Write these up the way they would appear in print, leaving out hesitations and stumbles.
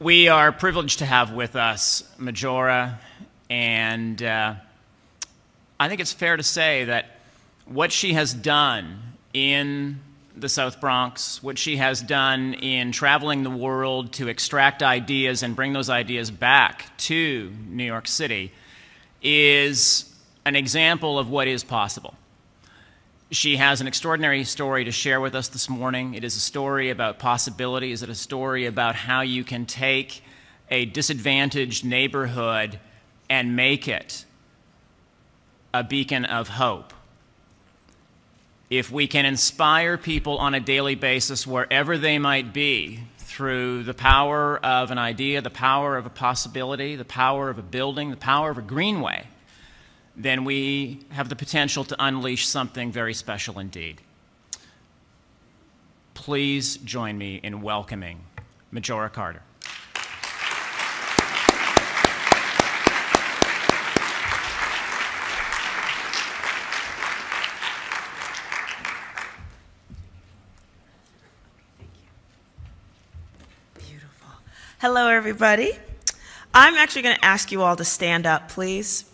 We are privileged to have with us Majora, and I think it's fair to say that what she has done in the South Bronx, what she has done in traveling the world to extract ideas and bring those ideas back to New York City, is an example of what is possible. She has an extraordinary story to share with us this morning. It is a story about possibilities. It is a story about how you can take a disadvantaged neighborhood and make it a beacon of hope. If we can inspire people on a daily basis, wherever they might be, through the power of an idea, the power of a possibility, the power of a building, the power of a greenway, then we have the potential to unleash something very special indeed. Please join me in welcoming Majora Carter. Beautiful. Hello, everybody. I'm actually going to ask you all to stand up, please.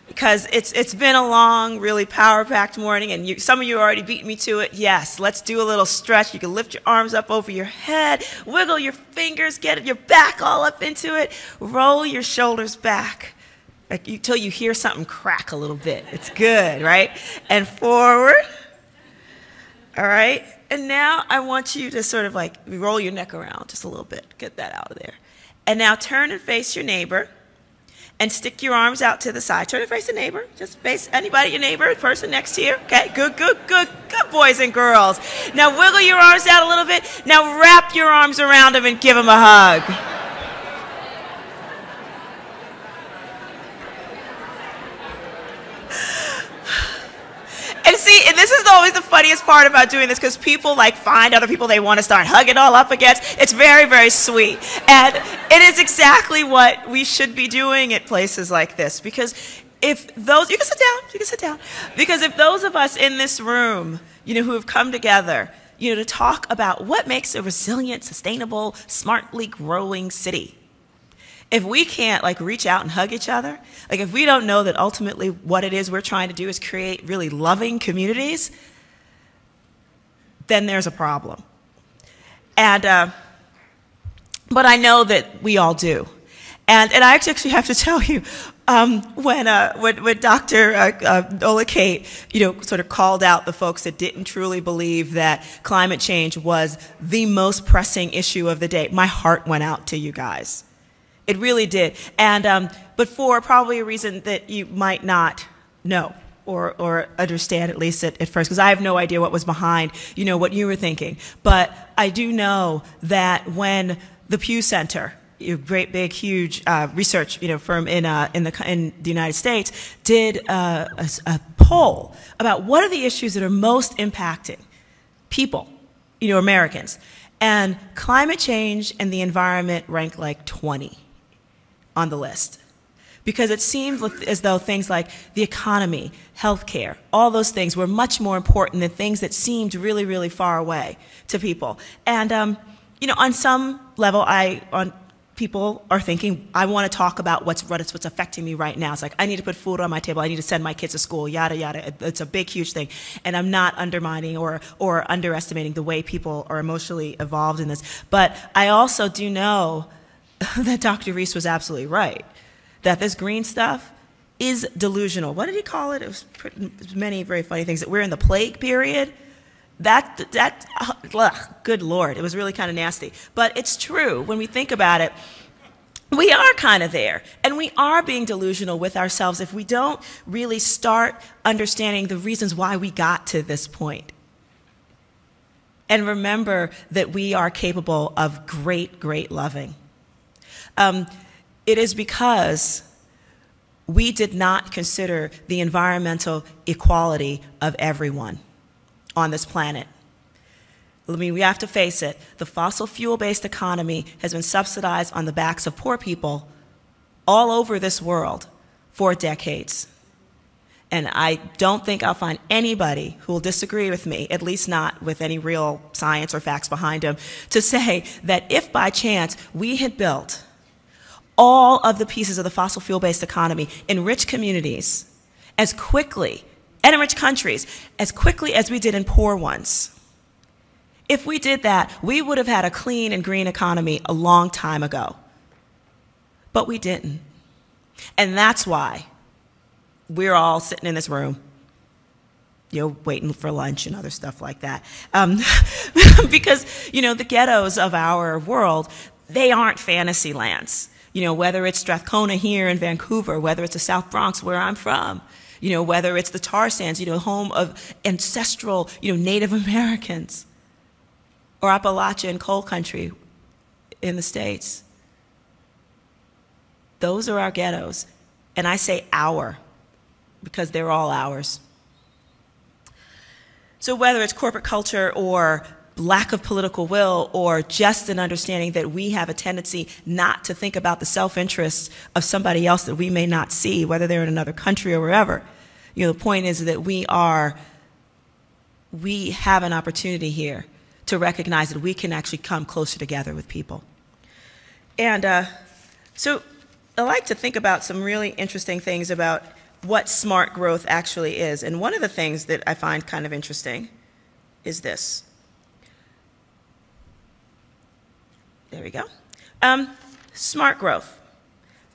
Because it's been a long, really power-packed morning, and some of you already beat me to it. Yes, let's do a little stretch. You can lift your arms up over your head, wiggle your fingers, get your back all up into it, roll your shoulders back until you hear something crack a little bit. It's good, right? And forward. All right? And now I want you to sort of like roll your neck around just a little bit. Get that out of there. And now turn and face your neighbor. And stick your arms out to the side. Turn and face the neighbor. Just face anybody, your neighbor, the person next to you. Okay, good, good, good, good boys and girls. Now wiggle your arms out a little bit. Now wrap your arms around them and give them a hug. And see, and this is always the funniest part about doing this, because people like find other people they want to start hugging all up against. It's very, very sweet. And it is exactly what we should be doing at places like this. Because if those, you can sit down, Because if those of us in this room, who have come together, to talk about what makes a resilient, sustainable, smartly growing city, if we can't reach out and hug each other, if we don't know that ultimately what it is we're trying to do is create really loving communities, then there's a problem. And but I know that we all do. And I actually have to tell you, when Dr. Ola Kate, sort of called out the folks that didn't truly believe that climate change was the most pressing issue of the day, my heart went out to you guys. It really did. And, but for probably a reason that you might not know or understand, at least at first, because I have no idea what was behind, what you were thinking. But I do know that when the Pew Center, great, big, huge research firm in the United States, did a poll about what are the issues that are most impacting people, Americans. And climate change and the environment ranked like 20 on the list, because it seemed as though things like the economy, healthcare, all those things were much more important than things that seemed really, really far away to people. And on some level, people are thinking, I want to talk about what's affecting me right now. It's like, I need to put food on my table. I need to send my kids to school, yada, yada. It's a big, huge thing. And I'm not undermining or underestimating the way people are emotionally involved in this. But I also do know that Dr. Reese was absolutely right, that this green stuff is delusional. What did he call it? It was many very funny things. That we're in the plague period. Good Lord, it was really kind of nasty. But it's true. When we think about it, we are kind of there. And we are being delusional with ourselves if we don't really start understanding the reasons why we got to this point. And remember that we are capable of great, great loving. It is because we did not consider the environmental equality of everyone on this planet. I mean, we have to face it. The fossil fuel-based economy has been subsidized on the backs of poor people all over this world for decades. And I don't think I'll find anybody who will disagree with me, at least not with any real science or facts behind them, to say that if by chance we had built all of the pieces of the fossil fuel-based economy in rich communities as quickly, and in rich countries, as quickly as we did in poor ones, if we did that, we would have had a clean and green economy a long time ago. But we didn't. And that's why we're all sitting in this room, waiting for lunch and other stuff like that. Because, the ghettos of our world, they aren't fantasy lands. Whether it's Strathcona here in Vancouver, whether it's the South Bronx where I'm from, whether it's the tar sands, home of ancestral, Native Americans, or Appalachian coal country in the States. Those are our ghettos. And I say our, because they're all ours. So whether it's corporate culture or lack of political will or just an understanding that we have a tendency not to think about the self-interest of somebody else that we may not see, whether they're in another country or wherever, the point is that we have an opportunity here to recognize that we can actually come closer together with people. And so I like to think about some really interesting things about what smart growth actually is. And one of the things that I find kind of interesting is this. There we go. Smart growth.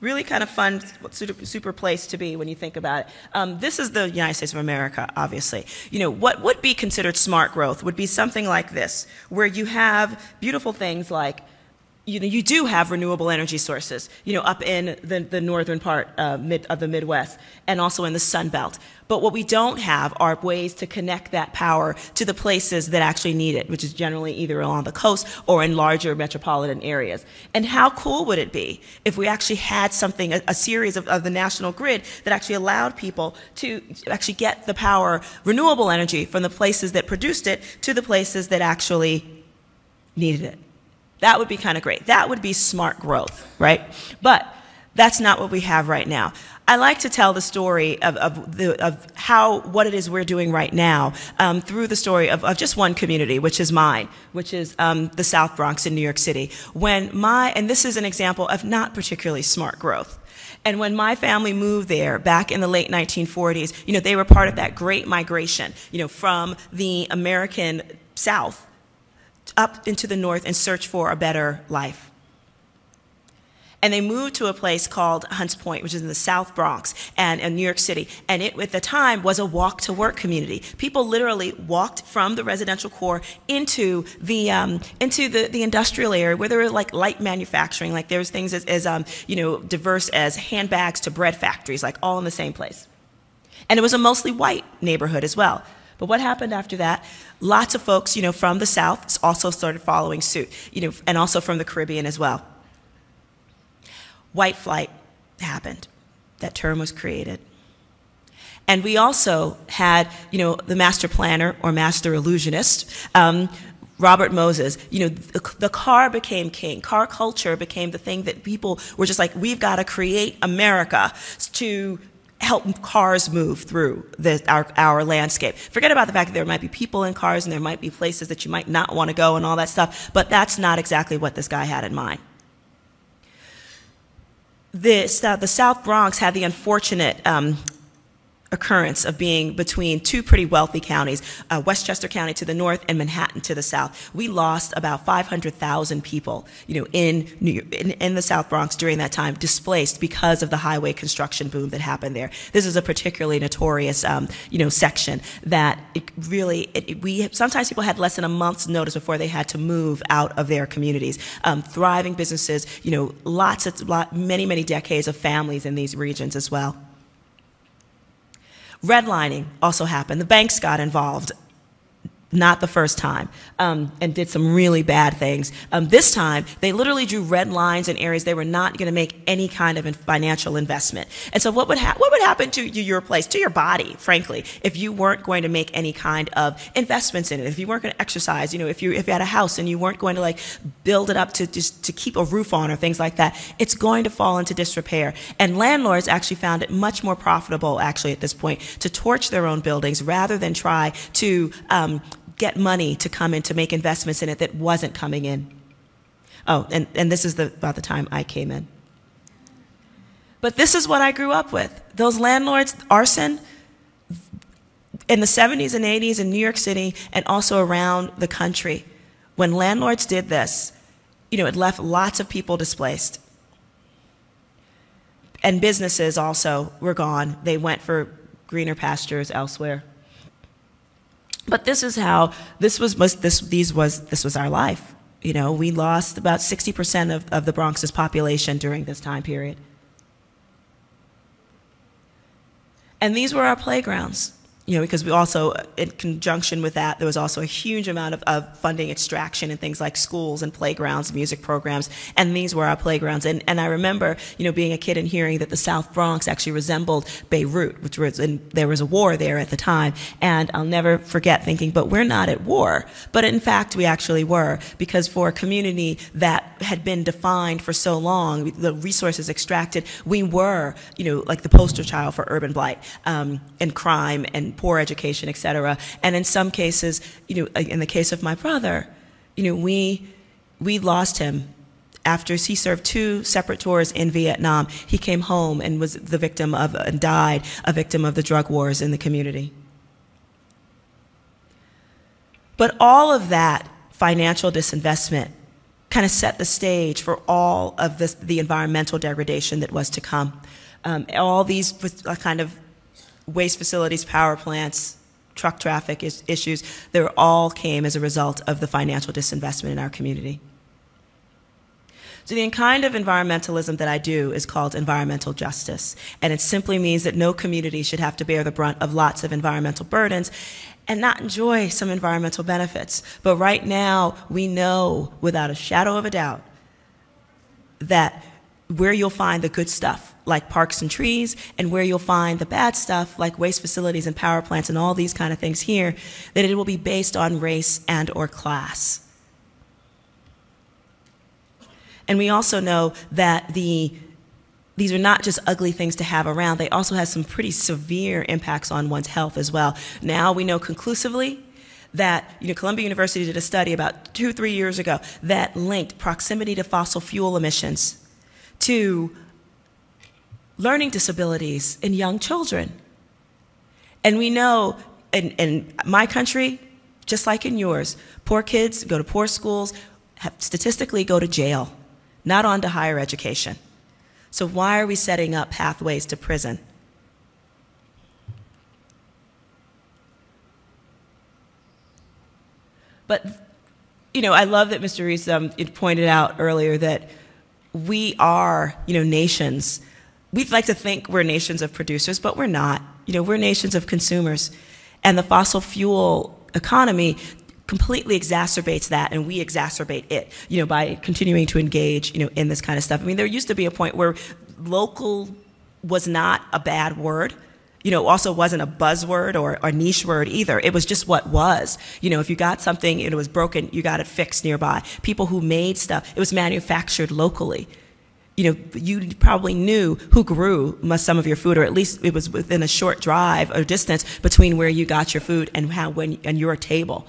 Really kind of fun, super place to be when you think about it. This is the United States of America, obviously. What would be considered smart growth would be something like this, where you have beautiful things like you do have renewable energy sources, up in the northern part of the Midwest and also in the Sun Belt. But what we don't have are ways to connect that power to the places that actually need it, which is generally either along the coast or in larger metropolitan areas. And how cool would it be if we actually had something, a series of the national grid that actually allowed people to actually get the power, renewable energy, from the places that produced it to the places that actually needed it? That would be kind of great. That would be smart growth, right? But that's not what we have right now. I like to tell the story of what it is we're doing right now through the story of just one community, which is mine, which is the South Bronx in New York City. And this is an example of not particularly smart growth. And when my family moved there back in the late 1940s, they were part of that great migration, from the American South up into the north in search for a better life. And they moved to a place called Hunts Point, which is in the South Bronx and in New York City. And it, at the time, was a walk-to-work community. People literally walked from the residential core into the industrial area where there were like light manufacturing, like there was things as diverse as handbags to bread factories, like all in the same place. And it was a mostly white neighborhood as well. But what happened after that? Lots of folks, from the South also started following suit, and also from the Caribbean as well. White flight happened. That term was created. And we also had, the master planner or master illusionist, Robert Moses. The car became king. Car culture became the thing that people were just like, we've got to create America to help cars move through our landscape. Forget about the fact that there might be people in cars and there might be places that you might not want to go and all that stuff, but that's not exactly what this guy had in mind. The South Bronx had the unfortunate occurrence of being between two pretty wealthy counties, Westchester County to the north and Manhattan to the south. We lost about 500,000 people, in the South Bronx during that time, displaced because of the highway construction boom that happened there. This is a particularly notorious, section that sometimes people had less than a month's notice before they had to move out of their communities. Thriving businesses, many decades of families in these regions as well. Redlining also happened. The banks got involved. not the first time, and did some really bad things. This time, they literally drew red lines in areas they were not going to make any kind of financial investment. And so what would happen to your place, to your body, frankly, if you weren't going to make any kind of investments in it, if you weren't going to exercise, if you had a house and you weren't going to like build it up to keep a roof on or things like that, it's going to fall into disrepair. And landlords actually found it much more profitable, actually, at this point, to torch their own buildings rather than try to get money to come in to make investments in it that wasn't coming in. Oh, and this is about the time I came in. But this is what I grew up with. Those landlords, arson, in the 70s and 80s in New York City and also around the country, when landlords did this, it left lots of people displaced. And businesses also were gone. They went for greener pastures elsewhere. But this is how this was our life. We lost about 60% of the Bronx's population during this time period. And these were our playgrounds. Because we also, in conjunction with that, there was also a huge amount of funding extraction in things like schools and playgrounds, music programs, and these were our playgrounds. And I remember, being a kid and hearing that the South Bronx actually resembled Beirut, and there was a war there at the time. And I'll never forget thinking, but we're not at war. But in fact, we actually were, because for a community that had been defined for so long, the resources extracted, we were, like the poster child for urban blight, and crime and poor education, et cetera. And in some cases, in the case of my brother, we lost him after he served 2 separate tours in Vietnam. He came home and was the victim of, and died a victim of the drug wars in the community. But all of that financial disinvestment kind of set the stage for all of the environmental degradation that was to come. All these kind of waste facilities, power plants, truck traffic issues, they all came as a result of the financial disinvestment in our community. So the kind of environmentalism that I do is called environmental justice, and it simply means that no community should have to bear the brunt of lots of environmental burdens and not enjoy some environmental benefits. But right now, we know without a shadow of a doubt that where you'll find the good stuff, like parks and trees, and where you'll find the bad stuff, like waste facilities and power plants and all these kind of things here, that it will be based on race and or class. And we also know that these are not just ugly things to have around, they also have some pretty severe impacts on one's health as well. Now we know conclusively that Columbia University did a study about 2-3 years ago that linked proximity to fossil fuel emissions to learning disabilities in young children. And we know in my country, just like in yours, poor kids go to poor schools, statistically go to jail, not on to higher education. So why are we setting up pathways to prison? But, I love that Mr. Reese pointed out earlier that we are, nations. We'd like to think we're nations of producers, but we're not. We're nations of consumers. And the fossil fuel economy completely exacerbates that, and we exacerbate it, by continuing to engage, in this kind of stuff. I mean, there used to be a point where local was not a bad word. Also wasn't a buzzword or a niche word either. It was just what was. If you got something, it was broken, you got it fixed nearby. People who made stuff, it was manufactured locally. You probably knew who grew some of your food, or at least it was within a short drive or distance between where you got your food and and your table.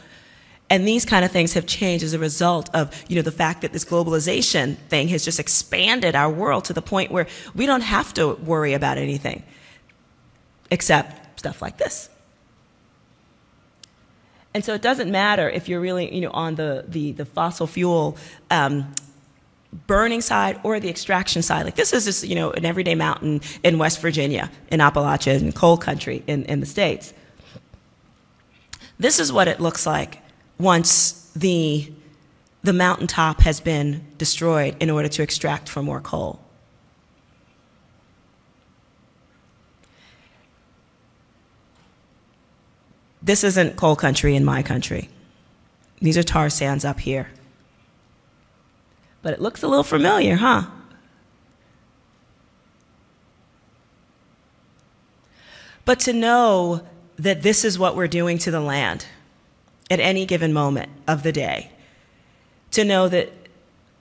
And these kind of things have changed as a result of, the fact that this globalization thing has just expanded our world to the point where we don't have to worry about anything except stuff like this. And so it doesn't matter if you're really, on the fossil fuel burning side or the extraction side. Like this is just, an everyday mountain in West Virginia, in Appalachia, in coal country in the States. This is what it looks like once the mountaintop has been destroyed in order to extract for more coal. This isn't coal country in my country. These are tar sands up here. But it looks a little familiar, huh? But to know that this is what we're doing to the land at any given moment of the day, to know that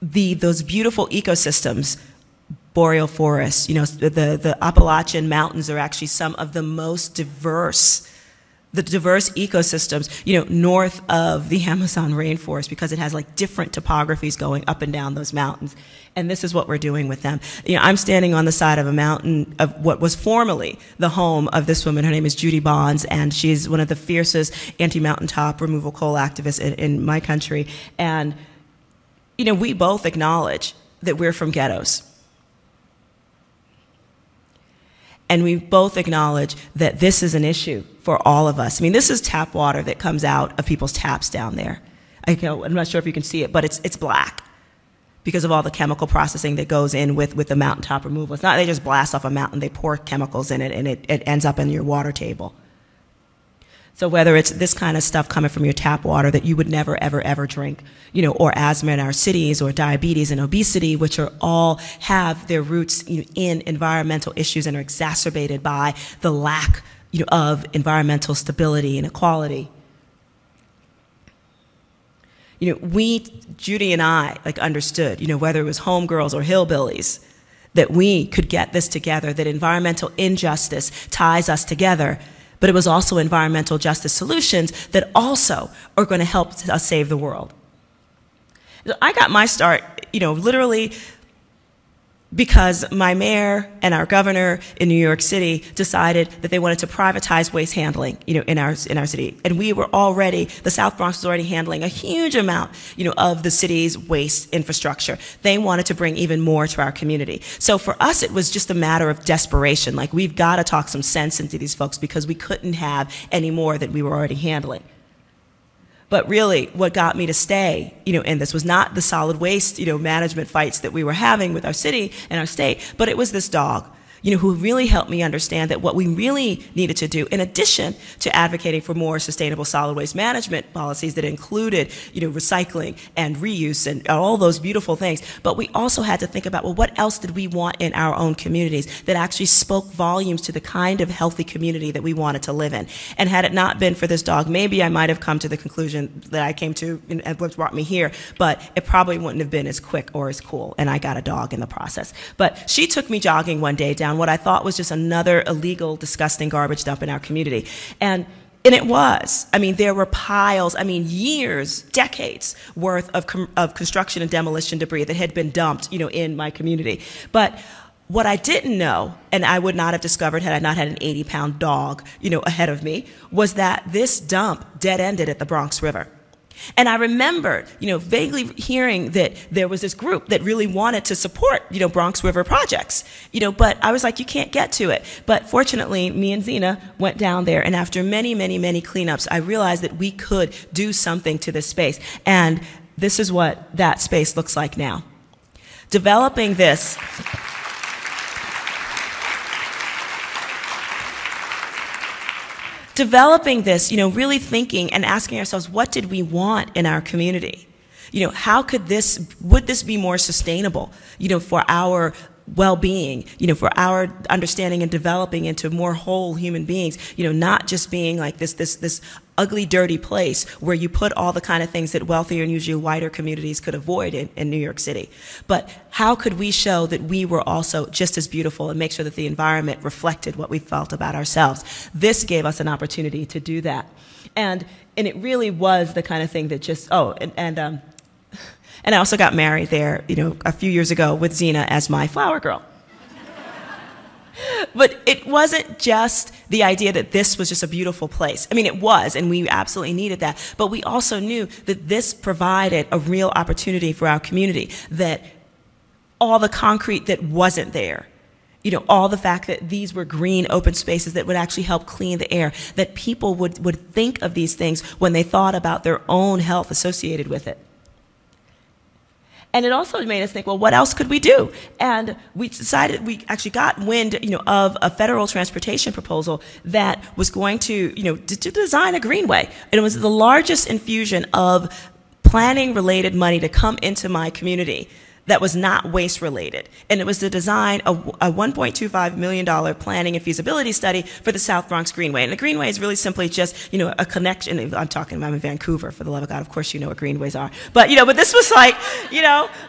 those beautiful ecosystems, boreal forests, the Appalachian Mountains are actually some of the most diverse ecosystems, north of the Amazon rainforest, because it has like different topographies going up and down those mountains. And this is what we're doing with them. I'm standing on the side of a mountain of what was formerly the home of this woman. Her name is Judy Bonds, and she's one of the fiercest anti-mountaintop removal coal activists in my country. And, we both acknowledge that we're from ghettos. And we both acknowledge that this is an issue for all of us. I mean, this is tap water that comes out of people's taps down there. I'm not sure if you can see it, but it's black because of all the chemical processing that goes in with the mountaintop removal. It's not they just blast off a mountain, they pour chemicals in it, and it ends up in your water table. So whether it's this kind of stuff coming from your tap water that you would never, ever, ever drink, or asthma in our cities, or diabetes and obesity, which are all have their roots in environmental issues and are exacerbated by the lack of environmental stability and equality. Judy and I, understood, whether it was homegirls or hillbillies, that we could get this together, that environmental injustice ties us together. But it was also environmental justice solutions that also are going to help us save the world. I got my start, literally because my mayor and our governor in New York City decided that they wanted to privatize waste handling, in our city. And we were already, the South Bronx was already handling a huge amount, of the city's waste infrastructure. They wanted to bring even more to our community. So for us, it was just a matter of desperation. We've got to talk some sense into these folks because we couldn't have any more that we were already handling. But really, what got me to stay, in this was not the solid waste, management fights that we were having with our city and our state, but it was this dog, who really helped me understand that what we really needed to do, in addition to advocating for more sustainable solid waste management policies that included, recycling and reuse and all those beautiful things, but we also had to think about, well, what else did we want in our own communities that actually spoke volumes to the kind of healthy community that we wanted to live in? And had it not been for this dog, maybe I might have come to the conclusion that I came to and what brought me here, but it probably wouldn't have been as quick or as cool, and I got a dog in the process. But she took me jogging one day down what I thought was just another illegal, disgusting garbage dump in our community. And it was. I mean, there were piles, years, decades worth of construction and demolition debris that had been dumped, in my community. But what I didn't know, and I would not have discovered had I not had an 80-pound dog, ahead of me, was that this dump dead-ended at the Bronx River. And I remembered, vaguely hearing that there was this group that really wanted to support, Bronx River projects, but I was like, you can't get to it. But fortunately, me and Zena went down there, and after many, many, many cleanups, I realized that we could do something to this space. And this is what that space looks like now. Developing this really thinking and asking ourselves, what did we want in our community? How would this be more sustainable, for our well-being, for our understanding and developing into more whole human beings, not just being like this ugly, dirty place where you put all the kind of things that wealthier and usually whiter communities could avoid in New York City. But how could we show that we were also just as beautiful and make sure that the environment reflected what we felt about ourselves? This gave us an opportunity to do that. And it really was the kind of thing that just, and I also got married there, a few years ago with Zena as my flower girl. But it wasn't just the idea that this was just a beautiful place. It was, and we absolutely needed that. But we also knew that this provided a real opportunity for our community, that all the concrete that wasn't there, all the fact that these were green open spaces that would actually help clean the air, that people would think of these things when they thought about their own health associated with it. And it also made us think, well, what else could we do? And we decided, we actually got wind, of a federal transportation proposal that was going to, to design a greenway. And it was the largest infusion of planning-related money to come into my community that was not waste-related. And it was to design a $1.25 million planning and feasibility study for the South Bronx Greenway. And the Greenway is really simply just, a connection. I'm in Vancouver, for the love of God. Of course you know what greenways are. But, but this was like,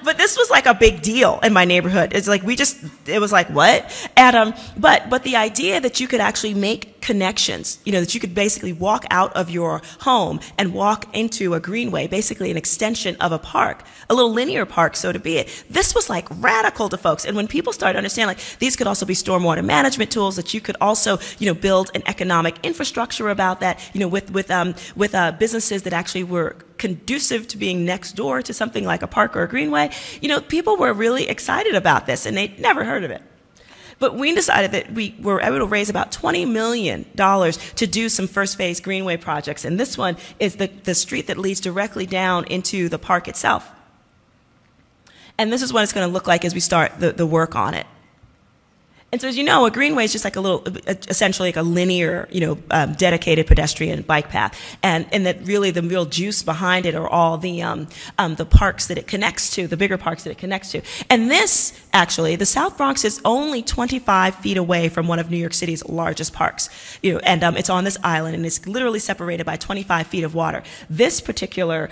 but this was like a big deal in my neighborhood. It's like, it was like, what? And, but the idea that you could actually make connections, that you could basically walk out of your home and walk into a greenway, basically an extension of a park, a little linear park, so to be it. This was like radical to folks. And when people started to understand, like, these could also be stormwater management tools, that you could also, build an economic infrastructure about that, with businesses that actually were conducive to being next door to something like a park or a greenway, people were really excited about this, and they'd never heard of it. But we decided that we were able to raise about $20 million to do some first phase greenway projects. And this one is the street that leads directly down into the park itself. And this is what it's going to look like as we start the work on it. And so, as you know, a greenway is just like essentially like a linear, dedicated pedestrian bike path. And that really the real juice behind it are all the parks that it connects to, the bigger parks that it connects to. And this, actually, the South Bronx is only 25 feet away from one of New York City's largest parks. And it's on this island, and it's literally separated by 25 feet of water. This particular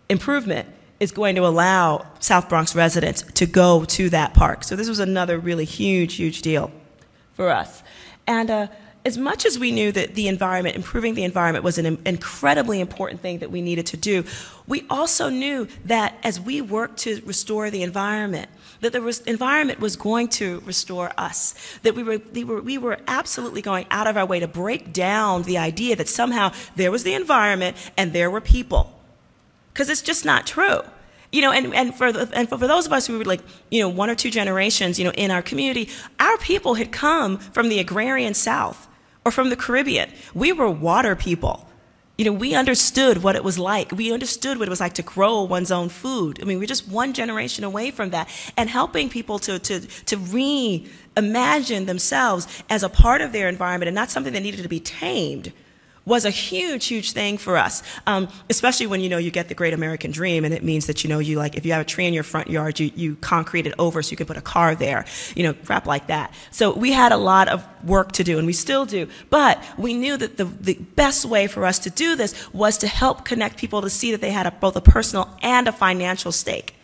improvement is going to allow South Bronx residents to go to that park. So this was another really huge, huge deal for us. And as much as we knew that the environment, improving the environment was an incredibly important thing that we needed to do, we also knew that as we worked to restore the environment, that the environment was going to restore us, that we were absolutely going out of our way to break down the idea that somehow there was the environment and there were people. Because it's just not true. And for those of us who were like, one or two generations, in our community, our people had come from the agrarian South or from the Caribbean. We were water people. We understood what it was like. We understood what it was like to grow one's own food. I mean, we're just one generation away from that. And helping people to reimagine themselves as a part of their environment and not something that needed to be tamed was a huge, huge thing for us, especially when, you get the great American dream, and it means that, if you have a tree in your front yard, you concrete it over so you can put a car there, crap like that. So we had a lot of work to do, and we still do, but we knew that the best way for us to do this was to help connect people to see that they had both a personal and a financial stake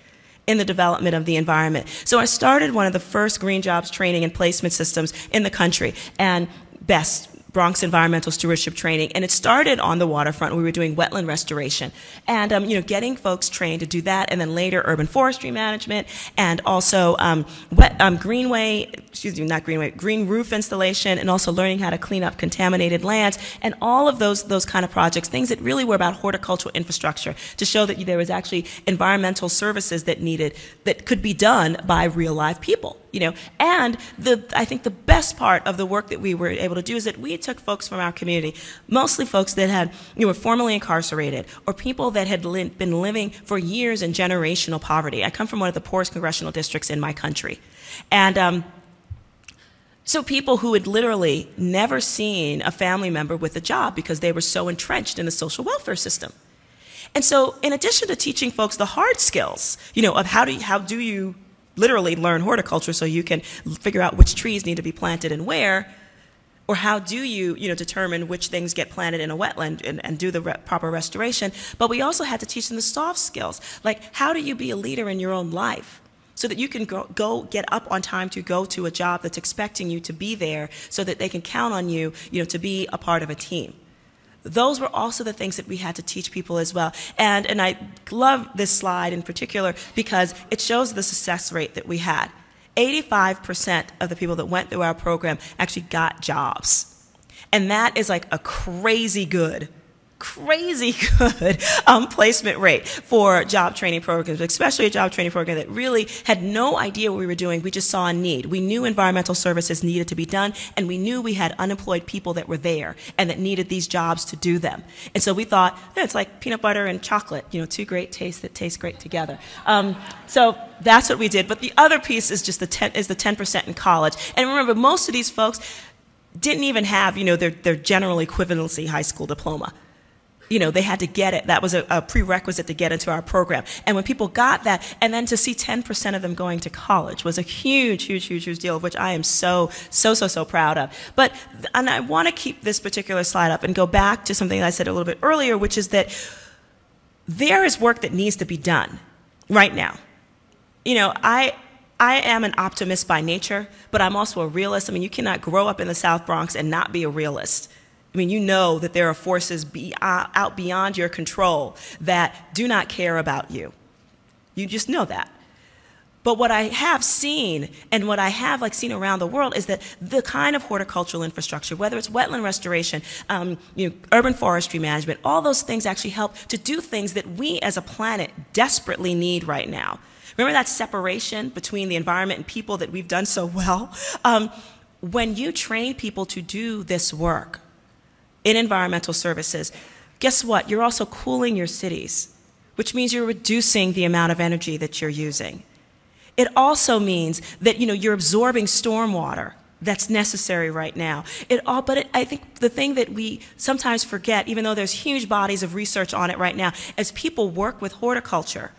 in the development of the environment. So I started one of the first green jobs training and placement systems in the country, and BEST, Bronx Environmental Stewardship Training, and it started on the waterfront. We were doing wetland restoration, and getting folks trained to do that, and then later urban forestry management, and also green roof installation, and also learning how to clean up contaminated lands, and all of those kind of projects, things that really were about horticultural infrastructure to show that there was actually environmental services that could be done by real live people. And I think the best part of the work that we were able to do is that we took folks from our community, mostly folks that were formerly incarcerated, or people that had been living for years in generational poverty. I come from one of the poorest congressional districts in my country. And so people who had literally never seen a family member with a job because they were so entrenched in the social welfare system. And so in addition to teaching folks the hard skills, of how do you literally learn horticulture so you can figure out which trees need to be planted and where, or how do you, determine which things get planted in a wetland and do the proper restoration. But we also had to teach them the soft skills, like how do you be a leader in your own life so that you can go get up on time to go to a job that's expecting you to be there so that they can count on you, to be a part of a team. Those were also the things that we had to teach people as well. And I love this slide in particular because it shows the success rate that we had. 85% of the people that went through our program actually got jobs. And that is like a crazy good crazy good placement rate for job training programs, especially a job training program that really had no idea what we were doing. We just saw a need. We knew environmental services needed to be done, and we knew we had unemployed people that were there and that needed these jobs to do them. And so we thought, it's like peanut butter and chocolate, two great tastes that taste great together. So that's what we did. But the other piece is just the 10% in college. And remember, most of these folks didn't even have, their general equivalency high school diploma. They had to get it. That was a prerequisite to get into our program. And when people got that, and then to see 10% of them going to college was a huge, huge, huge, huge deal, of which I am so proud of. And I want to keep this particular slide up and go back to something I said a little bit earlier, which is that there is work that needs to be done right now. I am an optimist by nature, but I'm also a realist. I mean, you cannot grow up in the South Bronx and not be a realist. I mean, you know that there are forces out beyond your control that do not care about you. You just know that. But what I have seen, and what I have seen around the world, is that the kind of horticultural infrastructure, whether it's wetland restoration, urban forestry management, all those things actually help to do things that we as a planet desperately need right now. Remember that separation between the environment and people that we've done so well? When you train people to do this work in environmental services, guess what? You're also cooling your cities, which means you're reducing the amount of energy that you're using. It also means that you're absorbing stormwater that's necessary right now. I think the thing that we sometimes forget, even though there's huge bodies of research on it right now, as people work with horticulture,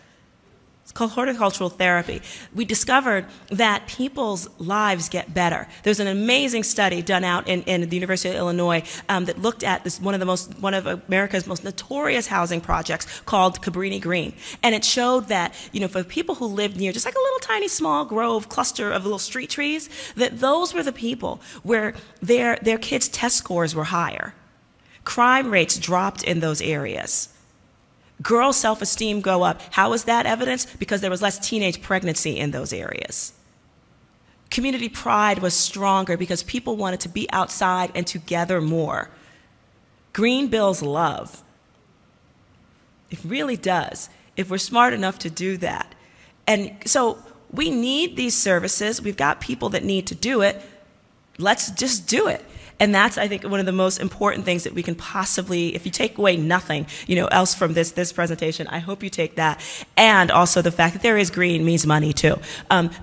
it's called horticultural therapy. We discovered that people's lives get better. There's an amazing study done out in the University of Illinois that looked at this one of America's most notorious housing projects called Cabrini Green, and it showed that for people who lived near just like a little tiny small grove cluster of little street trees, that those were the people where their kids' test scores were higher. Crime rates dropped in those areas. Girls' self-esteem go up. How is that evidence? Because there was less teenage pregnancy in those areas. Community pride was stronger because people wanted to be outside and together more. Green builds love. It really does, if we're smart enough to do that. And so we need these services. We've got people that need to do it. Let's just do it. And that's, I think, one of the most important things that we can possibly, if you take away nothing, else from this presentation, I hope you take that. And also the fact that there is green means money too.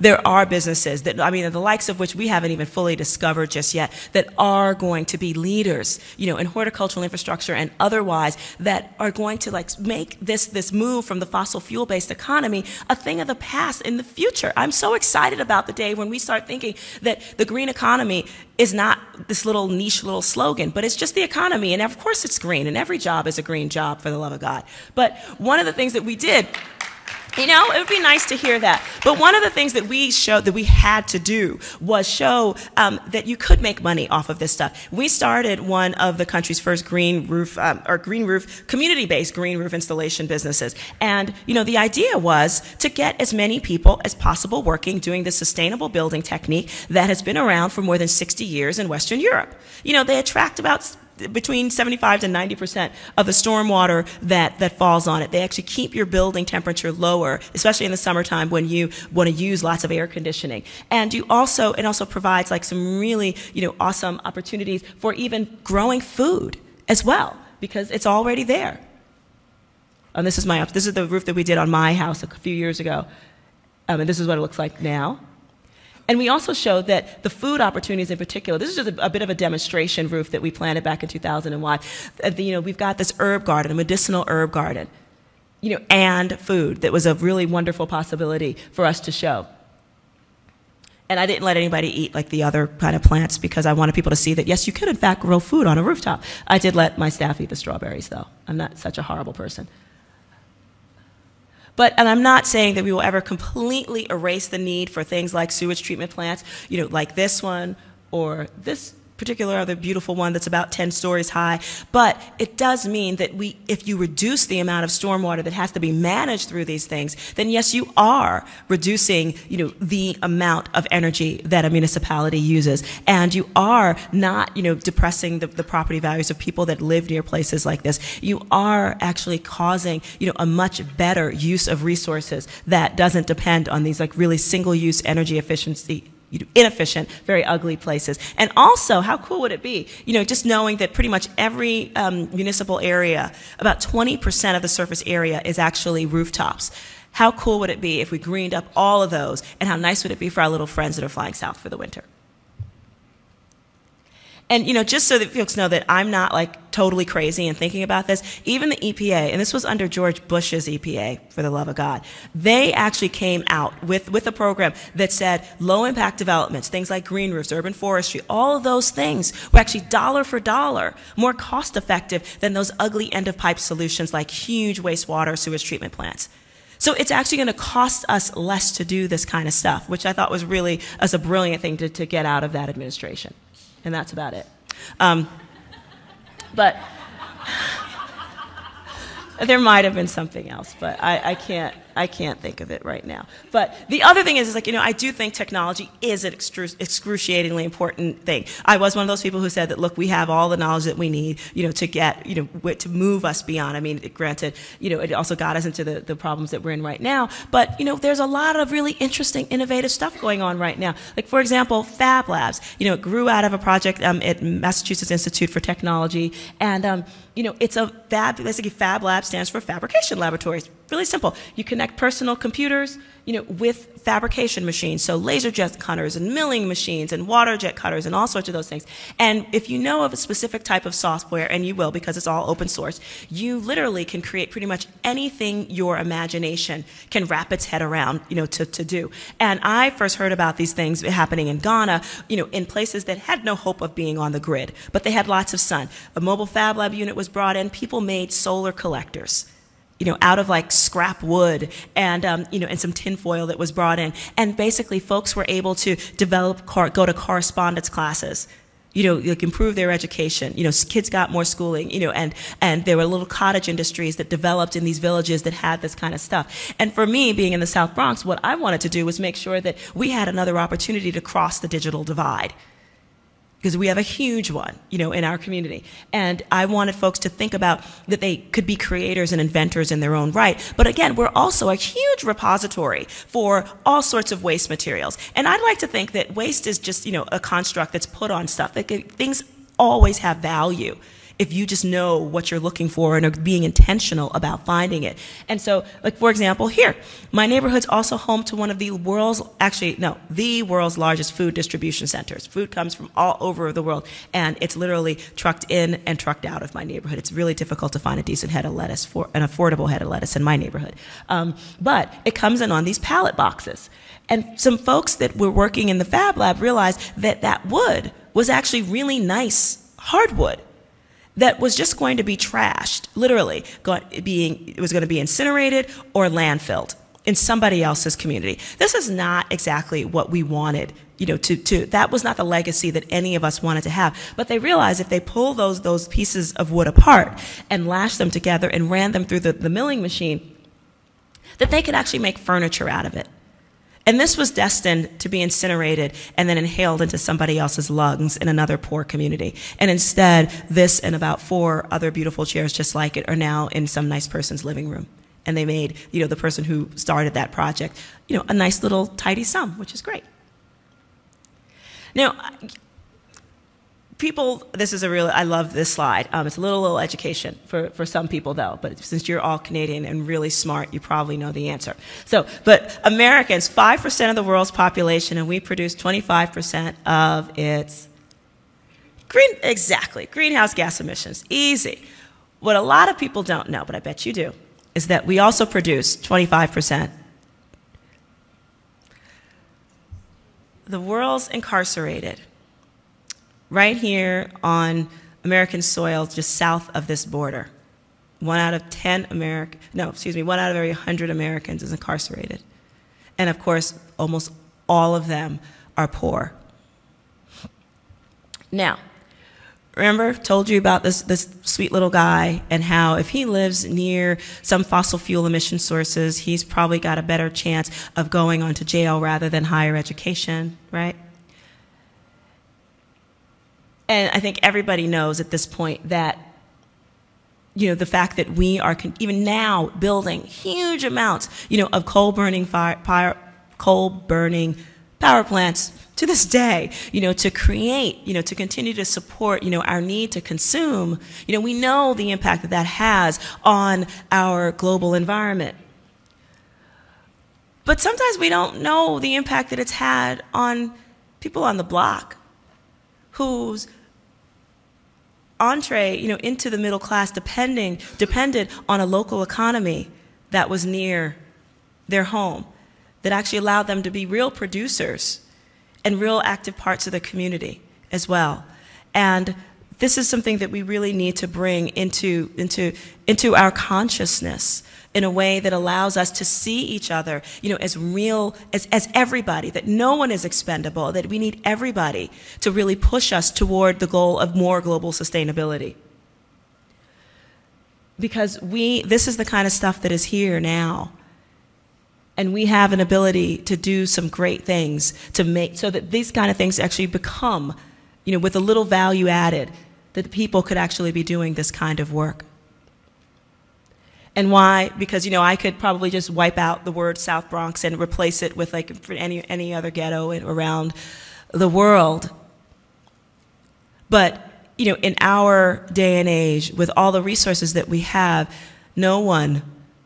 There are businesses that, the likes of which we haven't even fully discovered just yet, that are going to be leaders, in horticultural infrastructure and otherwise, that are going to make this move from the fossil fuel-based economy a thing of the past in the future. I'm so excited about the day when we start thinking that the green economy is not this little niche little slogan, but it's just the economy, and of course it's green, and every job is a green job, for the love of God. But one of the things that we did, it would be nice to hear that, but one of the things that we showed that we had to do was show that you could make money off of this stuff. We started one of the country's first community-based green roof installation businesses, and the idea was to get as many people as possible working doing the sustainable building technique that has been around for more than 60 years in Western Europe. They attract about between 75 to 90% of the stormwater that falls on it. They actually keep your building temperature lower, especially in the summertime when you want to use lots of air conditioning. And it also provides some really awesome opportunities for even growing food as well, because it's already there. And this is the roof that we did on my house a few years ago, and this is what it looks like now. And we also showed that the food opportunities in particular, this is just a bit of a demonstration roof that we planted back in 2001. We've got this herb garden, a medicinal herb garden, and food that was a really wonderful possibility for us to show. And I didn't let anybody eat like the other kind of plants because I wanted people to see that, yes, you could in fact grow food on a rooftop. I did let my staff eat the strawberries, though. I'm not such a horrible person. And I'm not saying that we will ever completely erase the need for things like sewage treatment plants, like this one or this particular other beautiful one that's about 10 stories high. But it does mean that if you reduce the amount of stormwater that has to be managed through these things, then yes, you are reducing, the amount of energy that a municipality uses. And you are not, depressing the property values of people that live near places like this. You are actually causing, a much better use of resources that doesn't depend on these like really single-use energy efficiency inefficient, very ugly places. And also, how cool would it be, just knowing that pretty much every municipal area, about 20% of the surface area is actually rooftops. How cool would it be if we greened up all of those, and how nice would it be for our little friends that are flying south for the winter? And, just so that folks know that I'm not like totally crazy in thinking about this, even the EPA, and this was under George Bush's EPA, for the love of God, they actually came out with a program that said low impact developments, things like green roofs, urban forestry, all of those things were actually dollar for dollar more cost effective than those ugly end of pipe solutions like huge wastewater sewage treatment plants. So it's actually going to cost us less to do this kind of stuff, which I thought was really as a brilliant thing to get out of that administration. And that's about it. But there might have been something else, but I can't think of it right now. But the other thing is like, I do think technology is an excruciatingly important thing. I was one of those people who said that, look, we have all the knowledge that we need, to get, to move us beyond. I mean, granted, it also got us into the problems that we're in right now. But, there's a lot of really interesting, innovative stuff going on right now. Like, for example, Fab Labs. It grew out of a project at Massachusetts Institute for Technology. And, it's basically Fab Lab stands for Fabrication Laboratories. Really simple. You connect personal computers, with fabrication machines, so laser jet cutters and milling machines and water jet cutters and all sorts of those things. And if you know of a specific type of software, and you will because it's all open source, you literally can create pretty much anything your imagination can wrap its head around, to do. And I first heard about these things happening in Ghana, in places that had no hope of being on the grid, but they had lots of sun. A mobile Fab Lab unit was brought in. People made solar collectors, out of like scrap wood and, and some tin foil that was brought in. And basically folks were able to go to correspondence classes, like improve their education. Kids got more schooling, and there were little cottage industries that developed in these villages that had this kind of stuff. And for me, being in the South Bronx, what I wanted to do was make sure that we had another opportunity to cross the digital divide, because we have a huge one, in our community. And I wanted folks to think about that they could be creators and inventors in their own right. But again, we're also a huge repository for all sorts of waste materials. And I'd like to think that waste is just, a construct that's put on stuff. Things always have value if you just know what you're looking for and are being intentional about finding it. And so, like, for example, here, my neighborhood's also home to one of the world's largest food distribution centers. Food comes from all over the world, and it's literally trucked in and trucked out of my neighborhood. It's really difficult to find a decent head of lettuce, an affordable head of lettuce in my neighborhood. But it comes in on these pallet boxes. And some folks that were working in the Fab Lab realized that that wood was actually really nice hardwood that was just going to be trashed, literally. It was going to be incinerated or landfilled in somebody else's community. This is not exactly what we wanted, that was not the legacy that any of us wanted to have. But they realized if they pull those pieces of wood apart and lash them together and ran them through the milling machine, that they could actually make furniture out of it. And this was destined to be incinerated and then inhaled into somebody else's lungs in another poor community. And instead, this and about 4 other beautiful chairs just like it are now in some nice person's living room. And they made, the person who started that project, a nice little tidy sum, which is great. Now, I love this slide. It's a little education for some people though, but since you're all Canadian and really smart, you probably know the answer. But Americans, 5% of the world's population, and we produce 25% of its greenhouse gas emissions. Easy. What a lot of people don't know, but I bet you do, is that we also produce 25%. The world's incarcerated right here on American soil, just south of this border. 1 out of every 100 Americans is incarcerated. And of course, almost all of them are poor. Now, remember, told you about this sweet little guy and how if he lives near some fossil fuel emission sources, he's probably got a better chance of going on to jail rather than higher education, right? And I think everybody knows at this point that, you know, the fact that we are even now building huge amounts, you know, of coal-burning power plants to this day, you know, to create, you know, to continue to support, you know, our need to consume, you know, we know the impact that that has on our global environment. But sometimes we don't know the impact that it's had on people on the block whose entree, you know, into the middle class depended on a local economy that was near their home, that actually allowed them to be real producers and real active parts of the community as well. And this is something that we really need to bring into our consciousness in a way that allows us to see each other, you know, as real, as everybody, that no one is expendable, that we need everybody to really push us toward the goal of more global sustainability. Because this is the kind of stuff that is here now. And we have an ability to do some great things to make so that these kind of things actually become, you know, with a little value added, that people could actually be doing this kind of work. And why? Because, you know, I could probably just wipe out the word South Bronx and replace it with like any other ghetto around the world. But, you know, in our day and age, with all the resources that we have, no one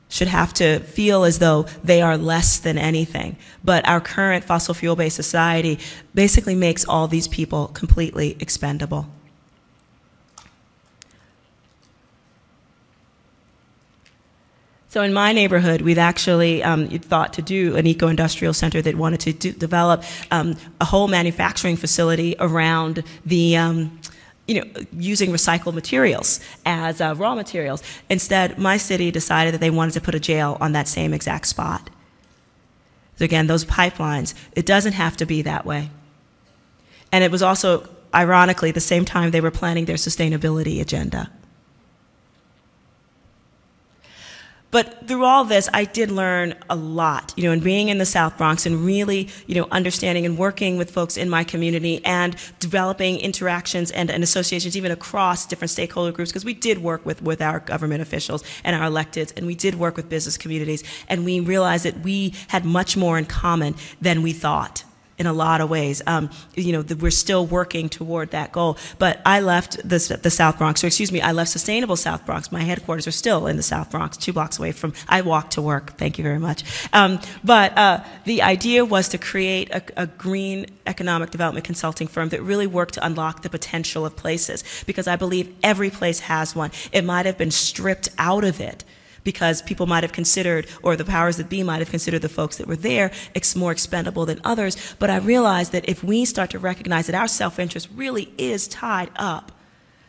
should have to feel as though they are less than anything. But our current fossil fuel-based society basically makes all these people completely expendable. So in my neighborhood, we'd actually thought to do an eco-industrial center that wanted to develop a whole manufacturing facility around the you know, using recycled materials as raw materials. Instead, my city decided that they wanted to put a jail on that same exact spot. So again, those pipelines, it doesn't have to be that way. And it was also, ironically, the same time they were planning their sustainability agenda. But through all this, I did learn a lot, you know, in being in the South Bronx and really, you know, understanding and working with folks in my community and developing interactions and associations even across different stakeholder groups, because we did work with our government officials and our electeds, and we did work with business communities, and we realized that we had much more in common than we thought. In a lot of ways, you know, we're still working toward that goal. But I left the South Bronx, or excuse me, I left Sustainable South Bronx. My headquarters are still in the South Bronx, 2 blocks away from, I walk to work, thank you very much. But the idea was to create a green economic development consulting firm that really worked to unlock the potential of places, because I believe every place has one. It might have been stripped out of it, because people might have considered, or the powers that be might have considered the folks that were there more expendable than others. But I realized that if we start to recognize that our self-interest really is tied up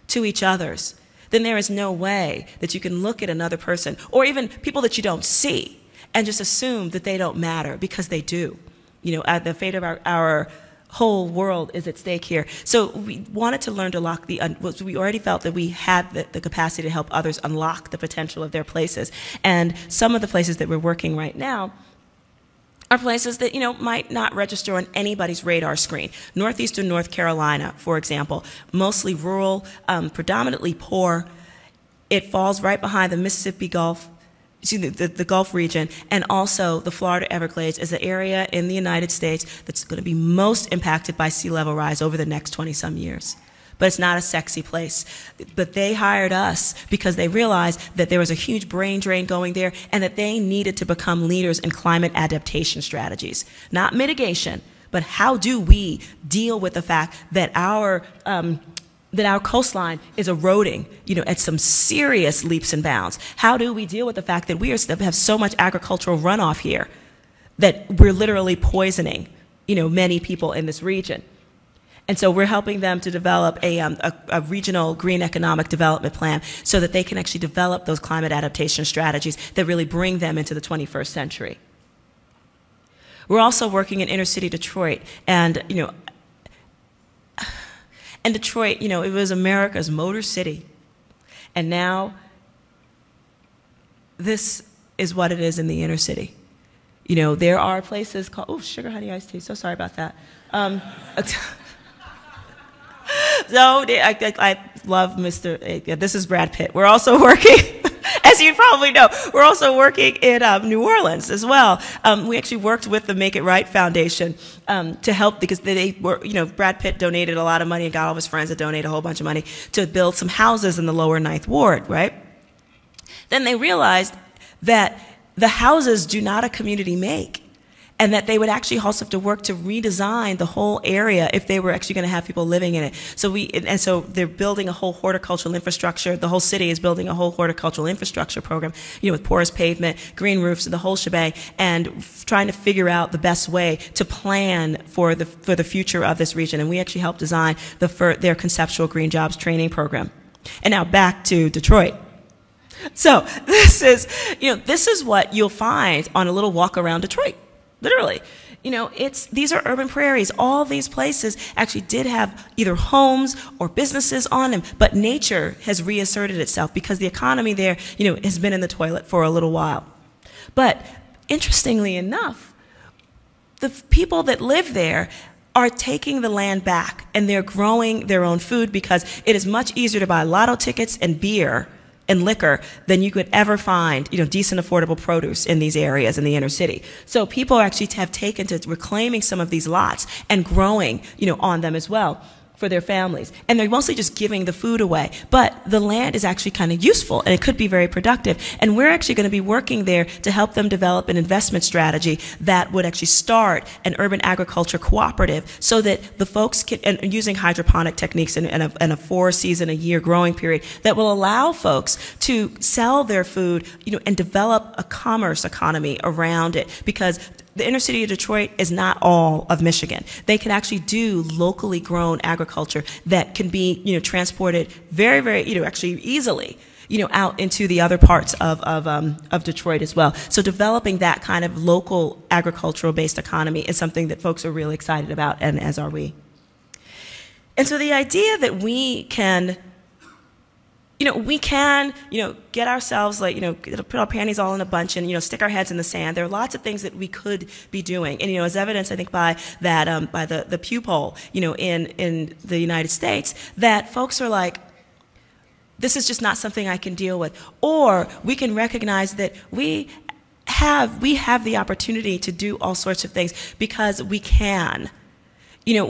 to each other's, then there is no way that you can look at another person, or even people that you don't see, and just assume that they don't matter, because they do. You know, the fate of our whole world is at stake here. So we wanted to learn to lock we already felt that we had the capacity to help others unlock the potential of their places. And some of the places that we're working right now are places that, you know, might not register on anybody's radar screen. Northeastern North Carolina, for example, mostly rural, predominantly poor. It falls right behind the Mississippi Gulf, the Gulf region, and also the Florida Everglades is the area in the United States that's going to be most impacted by sea level rise over the next 20-some years. But it's not a sexy place. But they hired us because they realized that there was a huge brain drain going there, and that they needed to become leaders in climate adaptation strategies. Not mitigation, but how do we deal with the fact that our coastline is eroding, you know, at some serious leaps and bounds? How do we deal with the fact that we have so much agricultural runoff here that we're literally poisoning, you know, many people in this region? And so we're helping them to develop a regional green economic development plan so that they can actually develop those climate adaptation strategies that really bring them into the 21st century. We're also working in inner city Detroit, and, you know, And Detroit, you know, it was America's Motor City. And now this is what it is in the inner city. You know, there are places called, oh, sugar honey iced tea, so sorry about that. So I love this is Brad Pitt. We're also working, as you probably know, we're also working in New Orleans as well. We actually worked with the Make It Right Foundation to help, because they were, you know, Brad Pitt donated a lot of money and got all of his friends to donate a whole bunch of money to build some houses in the lower Ninth Ward, right? Then they realized that the houses do not a community make, and that they would actually also have to work to redesign the whole area if they were actually going to have people living in it. So they're building a whole horticultural infrastructure. The whole city is building a whole horticultural infrastructure program, you know, with porous pavement, green roofs, and the whole shebang, and trying to figure out the best way to plan for the future of this region. And we actually helped design their conceptual green jobs training program. And now back to Detroit. So this is what you'll find on a little walk around Detroit. Literally, you know, these are urban prairies. All these places actually did have either homes or businesses on them, but nature has reasserted itself because the economy there, you know, has been in the toilet for a little while. But interestingly enough, the people that live there are taking the land back, and they're growing their own food, because it is much easier to buy lotto tickets and beer and liquor than you could ever find, you know, decent, affordable produce in these areas in the inner city. So people actually have taken to reclaiming some of these lots and growing, you know, on them as well for their families. And they're mostly just giving the food away. But the land is actually kind of useful, and it could be very productive. And we're actually going to be working there to help them develop an investment strategy that would actually start an urban agriculture cooperative, so that the folks can, and using hydroponic techniques and a 4-season-a-year growing period, that will allow folks to sell their food, you know, and develop a commerce economy around it. Because the inner city of Detroit is not all of Michigan. They can actually do locally grown agriculture that can be, you know, transported very, very, you know, actually easily, you know, out into the other parts of Detroit as well. So developing that kind of local agricultural-based economy is something that folks are really excited about, and as are we. And so the idea that we can, get ourselves, like, you know, put our panties all in a bunch and, you know, stick our heads in the sand. There are lots of things that we could be doing. And, you know, as evidenced, I think, by that, by the Pew poll, you know, in the United States, that folks are like, this is just not something I can deal with. Or we can recognize that we have the opportunity to do all sorts of things because we can. You know,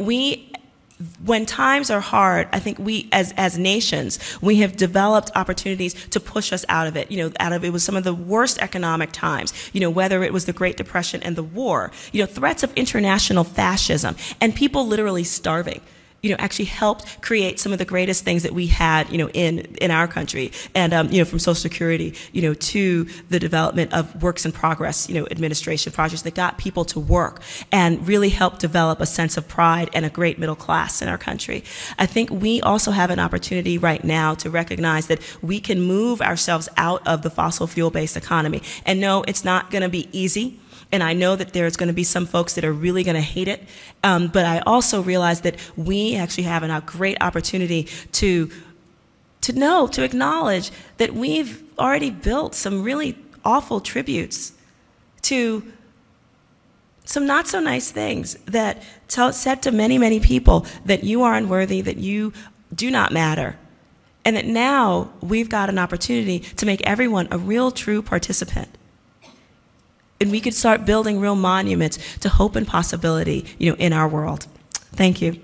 when times are hard, I think we, as nations, we have developed opportunities to push us out of it. You know, it was some of the worst economic times, you know, whether it was the Great Depression and the war, you know, threats of international fascism, and people literally starving, you know, actually helped create some of the greatest things that we had, you know, in our country. And, you know, from Social Security, you know, to the development of works in progress, you know, administration projects that got people to work and really helped develop a sense of pride and a great middle class in our country. I think we also have an opportunity right now to recognize that we can move ourselves out of the fossil fuel-based economy. And no, it's not going to be easy. And I know that there's going to be some folks that are really going to hate it. But I also realize that we actually have a great opportunity to acknowledge that we've already built some really awful tributes to some not so nice things that said to many, many people that you are unworthy, that you do not matter. And that now we've got an opportunity to make everyone a real, true participant. And we could start building real monuments to hope and possibility, you know, in our world. Thank you.